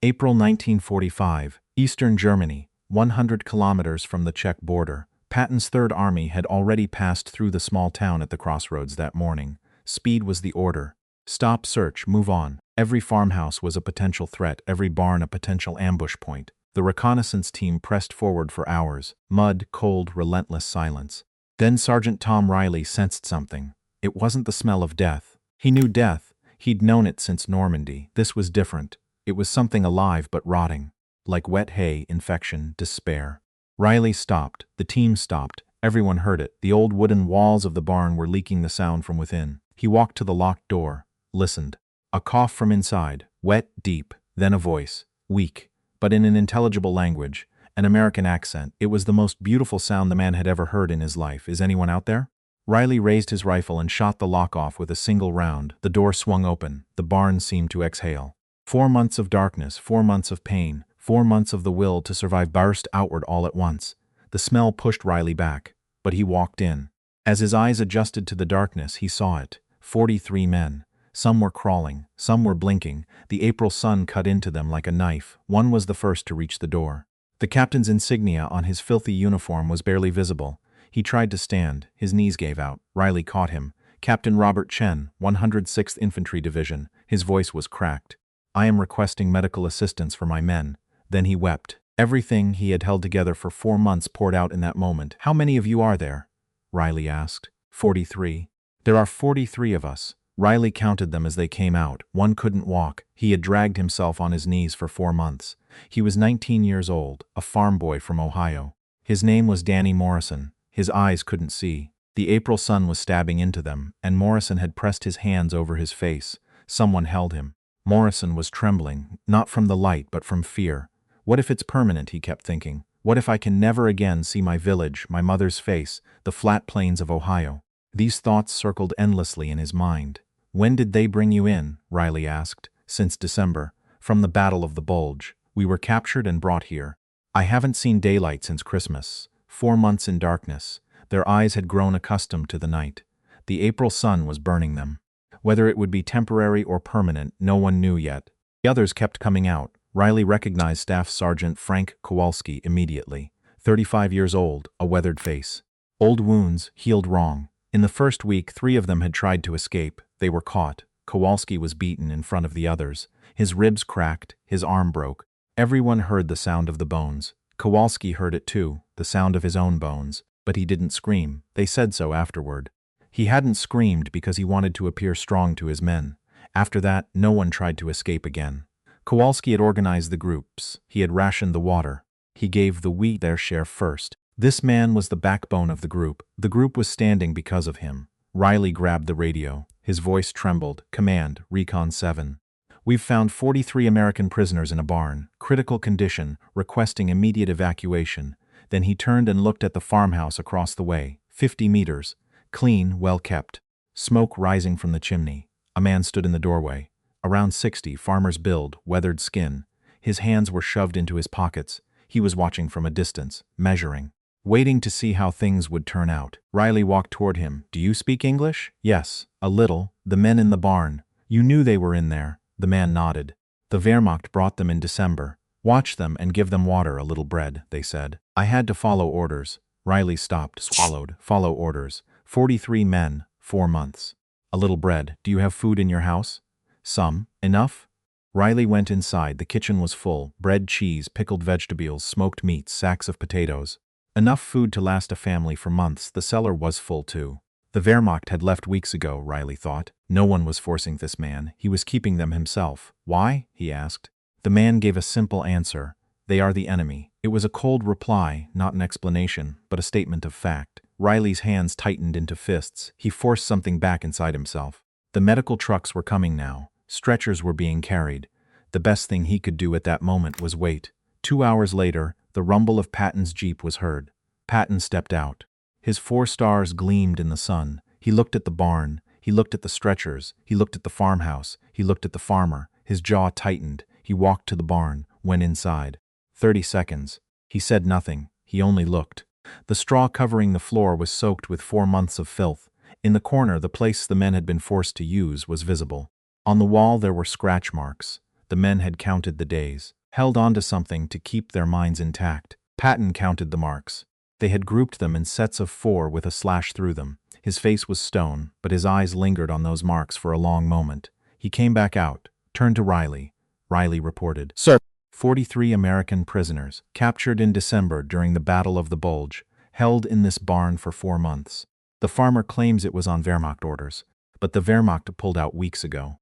April 1945, Eastern Germany, 100 kilometers from the Czech border. Patton's Third Army had already passed through the small town at the crossroads that morning. Speed was the order. Stop, search, move on. Every farmhouse was a potential threat, every barn a potential ambush point. The reconnaissance team pressed forward for hours. Mud, cold, relentless silence. Then Sergeant Tom Riley sensed something. It wasn't the smell of death. He knew death. He'd known it since Normandy. This was different. It was something alive but rotting. Like wet hay, infection, despair. Riley stopped. The team stopped. Everyone heard it. The old wooden walls of the barn were leaking the sound from within. He walked to the locked door. Listened. A cough from inside. Wet, deep. Then a voice. Weak, but in an intelligible language. An American accent. It was the most beautiful sound the man had ever heard in his life. Is anyone out there? Riley raised his rifle and shot the lock off with a single round. The door swung open. The barn seemed to exhale. 4 months of darkness, 4 months of pain, 4 months of the will to survive burst outward all at once. The smell pushed Riley back, but he walked in. As his eyes adjusted to the darkness, he saw it. 43 men. Some were crawling, some were blinking. The April sun cut into them like a knife. One was the first to reach the door. The captain's insignia on his filthy uniform was barely visible. He tried to stand. His knees gave out. Riley caught him. Captain Robert Chen, 106th Infantry Division. His voice was cracked. I am requesting medical assistance for my men. Then he wept. Everything he had held together for 4 months poured out in that moment. How many of you are there? Riley asked. 43. There are 43 of us. Riley counted them as they came out. One couldn't walk. He had dragged himself on his knees for 4 months. He was 19 years old, a farm boy from Ohio. His name was Danny Morrison. His eyes couldn't see. The April sun was stabbing into them, and Morrison had pressed his hands over his face. Someone held him. Morrison was trembling, not from the light but from fear. What if it's permanent, he kept thinking. What if I can never again see my village, my mother's face, the flat plains of Ohio? These thoughts circled endlessly in his mind. When did they bring you in? Riley asked. Since December. From the Battle of the Bulge. We were captured and brought here. I haven't seen daylight since Christmas. 4 months in darkness. Their eyes had grown accustomed to the night. The April sun was burning them. Whether it would be temporary or permanent, no one knew yet. The others kept coming out. Riley recognized Staff Sergeant Frank Kowalski immediately. 35 years old, a weathered face. Old wounds, healed wrong. In the first week, 3 of them had tried to escape. They were caught. Kowalski was beaten in front of the others. His ribs cracked, his arm broke. Everyone heard the sound of the bones. Kowalski heard it too, the sound of his own bones. But he didn't scream. They said so afterward. He hadn't screamed because he wanted to appear strong to his men. After that, no one tried to escape again. Kowalski had organized the groups. He had rationed the water. He gave the weak their share first. This man was the backbone of the group. The group was standing because of him. Riley grabbed the radio. His voice trembled. Command, Recon 7. We've found 43 American prisoners in a barn. Critical condition, requesting immediate evacuation. Then he turned and looked at the farmhouse across the way. 50 meters. Clean, well kept. Smoke rising from the chimney. A man stood in the doorway. Around 60, farmer's build, weathered skin. His hands were shoved into his pockets. He was watching from a distance, measuring, waiting to see how things would turn out. Riley walked toward him. Do you speak English? Yes, a little. The men in the barn. You knew they were in there. The man nodded. The Wehrmacht brought them in December. Watch them and give them water, a little bread, they said. I had to follow orders. Riley stopped, swallowed. Follow orders. 43 men, 4 months. A little bread. Do you have food in your house? Some. Enough? Riley went inside. The kitchen was full. Bread, cheese, pickled vegetables, smoked meats, sacks of potatoes. Enough food to last a family for months. The cellar was full too. The Wehrmacht had left weeks ago, Riley thought. No one was forcing this man. He was keeping them himself. Why? He asked. The man gave a simple answer. They are the enemy. It was a cold reply, not an explanation, but a statement of fact. Riley's hands tightened into fists. He forced something back inside himself. The medical trucks were coming now. Stretchers were being carried. The best thing he could do at that moment was wait. 2 hours later, the rumble of Patton's Jeep was heard. Patton stepped out. His 4 stars gleamed in the sun. He looked at the barn. He looked at the stretchers. He looked at the farmhouse. He looked at the farmer. His jaw tightened. He walked to the barn, went inside. 30 seconds. He said nothing. He only looked. The straw covering the floor was soaked with 4 months of filth. In the corner, the place the men had been forced to use was visible. On the wall there were scratch marks. The men had counted the days, held on to something to keep their minds intact. Patton counted the marks. They had grouped them in sets of 4 with a slash through them. His face was stone, but his eyes lingered on those marks for a long moment. He came back out, turned to Riley. Riley reported, "Sir, 43 American prisoners, captured in December during the Battle of the Bulge, held in this barn for 4 months. The farmer claims it was on Wehrmacht orders, but the Wehrmacht pulled out weeks ago."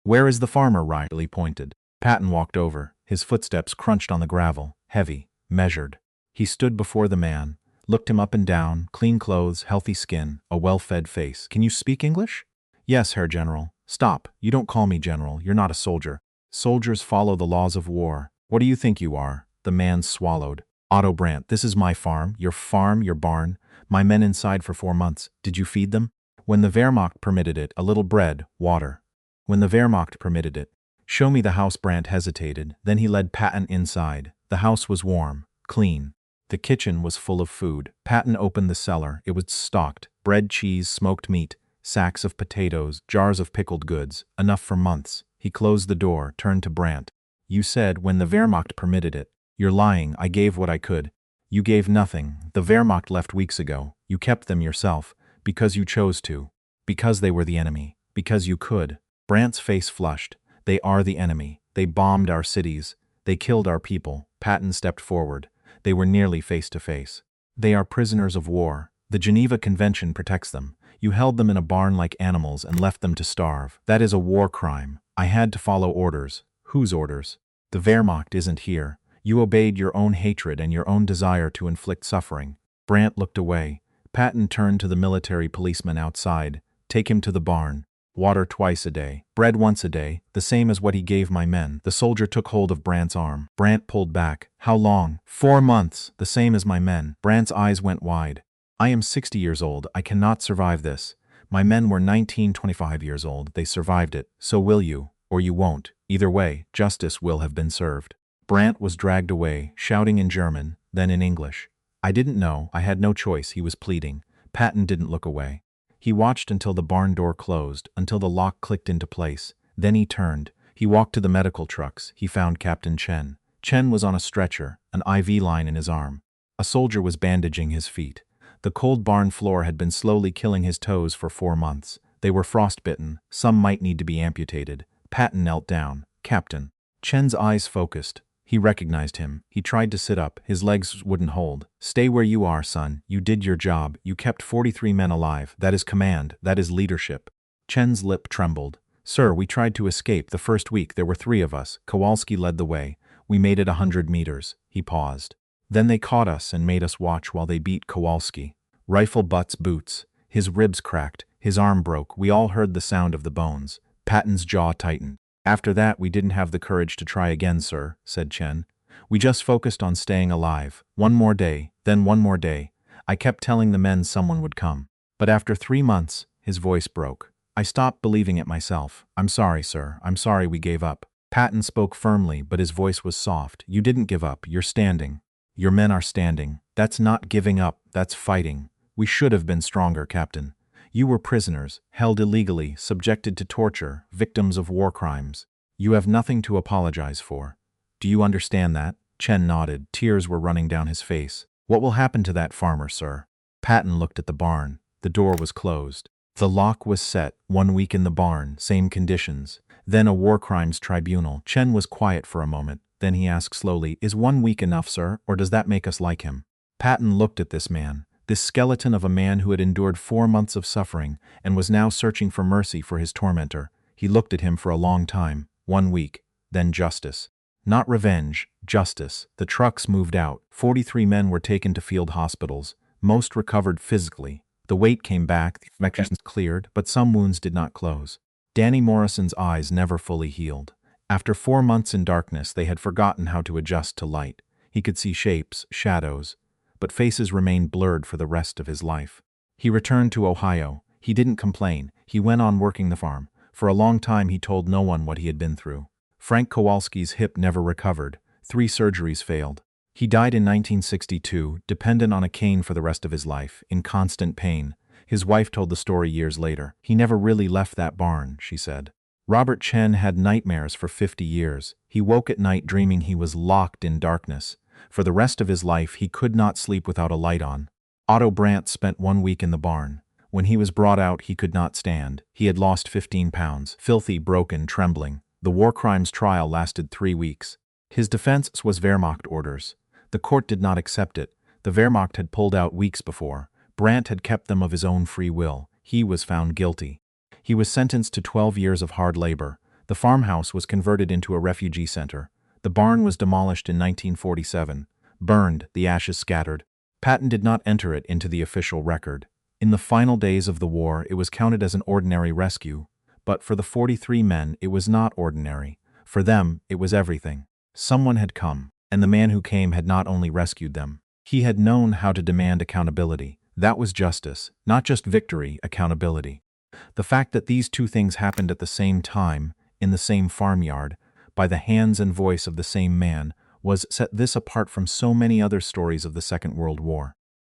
"Where is the farmer?" Riley pointed. Patton walked over. His footsteps crunched on the gravel, heavy, measured. He stood before the man, looked him up and down, clean clothes, healthy skin, a well-fed face. "Can you speak English?" "Yes, Herr General." "Stop. You don't call me General. You're not a soldier. Soldiers follow the laws of war. What do you think you are?" The man swallowed. "Otto Brandt, this is my farm, your barn. My men inside for 4 months. Did you feed them?" "When the Wehrmacht permitted it, a little bread, water." "When the Wehrmacht permitted it." "Show me the house." Brandt hesitated. Then he led Patton inside. The house was warm, clean. The kitchen was full of food. Patton opened the cellar. It was stocked. Bread, cheese, smoked meat, sacks of potatoes, jars of pickled goods, enough for months. He closed the door, turned to Brandt. "You said when the Wehrmacht permitted it." "You're lying. I gave what I could." "You gave nothing. The Wehrmacht left weeks ago. You kept them yourself, because you chose to. Because they were the enemy. Because you could." Brandt's face flushed. "They are the enemy. They bombed our cities. They killed our people." Patton stepped forward. They were nearly face to face. "They are prisoners of war. The Geneva Convention protects them. You held them in a barn like animals and left them to starve. That is a war crime. I had to follow orders." "Whose orders?" "The Wehrmacht isn't here. You obeyed your own hatred and your own desire to inflict suffering." Brandt looked away. Patton turned to the military policeman outside. "Take him to the barn. Water twice a day. Bread once a day, the same as what he gave my men." The soldier took hold of Brandt's arm. Brandt pulled back. "How long?" 4 months, the same as my men." Brandt's eyes went wide. "I am 60 years old. I cannot survive this. My men were 19, 25 years old. They survived it. So will you, or you won't. Either way, justice will have been served." Brandt was dragged away, shouting in German, then in English. "I didn't know. I had no choice," he was pleading. Patton didn't look away. He watched until the barn door closed, until the lock clicked into place. Then he turned. He walked to the medical trucks. He found Captain Chen. Chen was on a stretcher, an IV line in his arm. A soldier was bandaging his feet. The cold barn floor had been slowly killing his toes for 4 months. They were frostbitten. Some might need to be amputated. Patton knelt down. "Captain." Chen's eyes focused. He recognized him. He tried to sit up. His legs wouldn't hold. "Stay where you are, son. You did your job. You kept 43 men alive. That is command. That is leadership." Chen's lip trembled. "Sir, we tried to escape. The first week there were 3 of us. Kowalski led the way. We made it 100 meters." He paused. "Then they caught us and made us watch while they beat Kowalski. Rifle butts, boots. His ribs cracked. His arm broke. We all heard the sound of the bones." Patton's jaw tightened. "After that, we didn't have the courage to try again, sir," said Chen. "We just focused on staying alive. 1 more day, then 1 more day. I kept telling the men someone would come. But after 3 months," his voice broke. "I stopped believing it myself. I'm sorry, sir. I'm sorry we gave up." Patton spoke firmly, but his voice was soft. "You didn't give up. You're standing. Your men are standing. That's not giving up. That's fighting. We should have been stronger, Captain. You were prisoners, held illegally, subjected to torture, victims of war crimes. You have nothing to apologize for. Do you understand that?" Chen nodded. Tears were running down his face. "What will happen to that farmer, sir?" Patton looked at the barn. The door was closed. The lock was set. 1 week in the barn, same conditions. Then a war crimes tribunal. Chen was quiet for a moment. Then he asked slowly, "Is 1 week enough, sir, or does that make us like him?" Patton looked at this man. This skeleton of a man who had endured 4 months of suffering and was now searching for mercy for his tormentor. He looked at him for a long time. 1 week. Then justice. Not revenge, justice. The trucks moved out. 43 men were taken to field hospitals. Most recovered physically. The weight came back, the infections cleared, but some wounds did not close. Danny Morrison's eyes never fully healed. After 4 months in darkness, they had forgotten how to adjust to light. He could see shapes, shadows, but faces remained blurred for the rest of his life. He returned to Ohio. He didn't complain. He went on working the farm. For a long time he told no one what he had been through. Frank Kowalski's hip never recovered. 3 surgeries failed. He died in 1962, dependent on a cane for the rest of his life, in constant pain. His wife told the story years later. "He never really left that barn," she said. Robert Chen had nightmares for 50 years. He woke at night dreaming he was locked in darkness. For the rest of his life, he could not sleep without a light on. Otto Brandt spent 1 week in the barn. When he was brought out, he could not stand. He had lost 15 pounds, filthy, broken, trembling. The war crimes trial lasted 3 weeks. His defense was Wehrmacht orders. The court did not accept it. The Wehrmacht had pulled out weeks before. Brandt had kept them of his own free will. He was found guilty. He was sentenced to 12 years of hard labor. The farmhouse was converted into a refugee center. The barn was demolished in 1947. Burned, the ashes scattered. Patton did not enter it into the official record. In the final days of the war, it was counted as an ordinary rescue. But for the 43 men, it was not ordinary. For them, it was everything. Someone had come, and the man who came had not only rescued them. He had known how to demand accountability. That was justice, not just victory, accountability. The fact that these two things happened at the same time, in the same farmyard, by the hands and voice of the same man, set this apart from so many other stories of the Second World War.